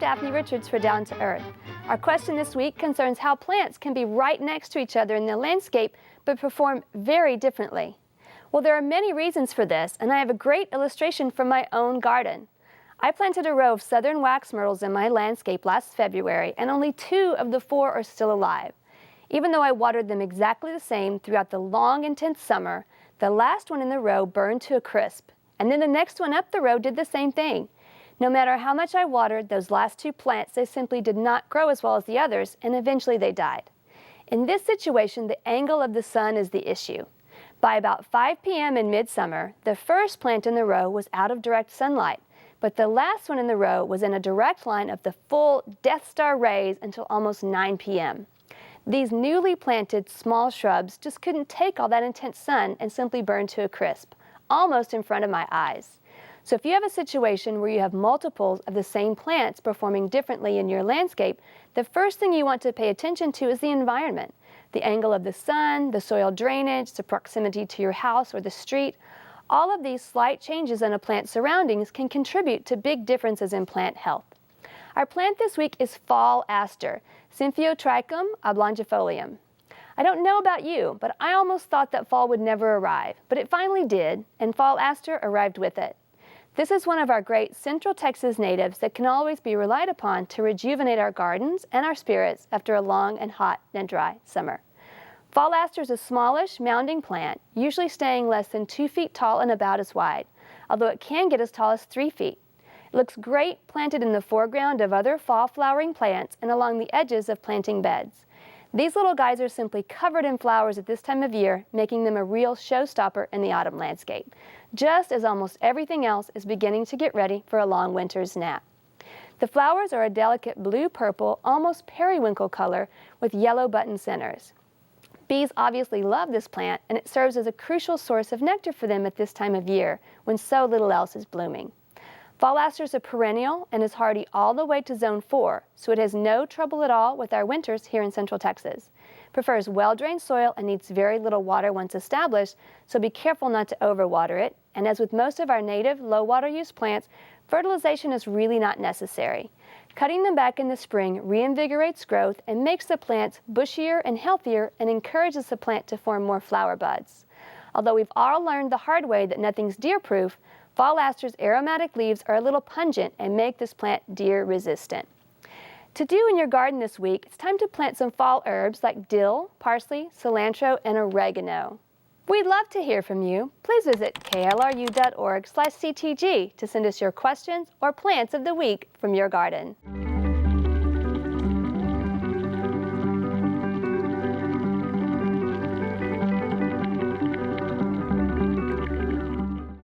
Daphne Richards for Down to Earth. Our question this week concerns how plants can be right next to each other in the landscape but perform very differently. Well, there are many reasons for this, and I have a great illustration from my own garden. I planted a row of southern wax myrtles in my landscape last February, and only 2 of the 4 are still alive. Even though I watered them exactly the same throughout the long, intense summer, the last one in the row burned to a crisp, and then the next one up the row did the same thing. No matter how much I watered those last 2 plants, they simply did not grow as well as the others, and eventually they died. In this situation, the angle of the sun is the issue. By about 5 p.m. in midsummer, the first plant in the row was out of direct sunlight, but the last one in the row was in a direct line of the full Death Star rays until almost 9 p.m. These newly planted small shrubs just couldn't take all that intense sun and simply burned to a crisp, almost in front of my eyes. So if you have a situation where you have multiples of the same plants performing differently in your landscape, the first thing you want to pay attention to is the environment. The angle of the sun, the soil drainage, the proximity to your house or the street. All of these slight changes in a plant's surroundings can contribute to big differences in plant health. Our plant this week is fall aster, Symphyotrichum oblongifolium. I don't know about you, but I almost thought that fall would never arrive, but it finally did, and fall aster arrived with it. This is one of our great Central Texas natives that can always be relied upon to rejuvenate our gardens and our spirits after a long and hot and dry summer. Fall aster is a smallish, mounding plant, usually staying less than 2 feet tall and about as wide, although it can get as tall as 3 feet. It looks great planted in the foreground of other fall flowering plants and along the edges of planting beds. These little guys are simply covered in flowers at this time of year, making them a real showstopper in the autumn landscape, just as almost everything else is beginning to get ready for a long winter's nap. The flowers are a delicate blue-purple, almost periwinkle color with yellow button centers. Bees obviously love this plant, and it serves as a crucial source of nectar for them at this time of year when so little else is blooming. Fall aster is a perennial and is hardy all the way to zone 4, so it has no trouble at all with our winters here in Central Texas. Prefers well-drained soil and needs very little water once established, so be careful not to overwater it. And as with most of our native low-water use plants, fertilization is really not necessary. Cutting them back in the spring reinvigorates growth and makes the plants bushier and healthier and encourages the plant to form more flower buds. Although we've all learned the hard way that nothing's deer-proof, fall aster's aromatic leaves are a little pungent and make this plant deer-resistant. To do in your garden this week, it's time to plant some fall herbs like dill, parsley, cilantro, and oregano. We'd love to hear from you. Please visit klru.org/ctg to send us your questions or plants of the week from your garden.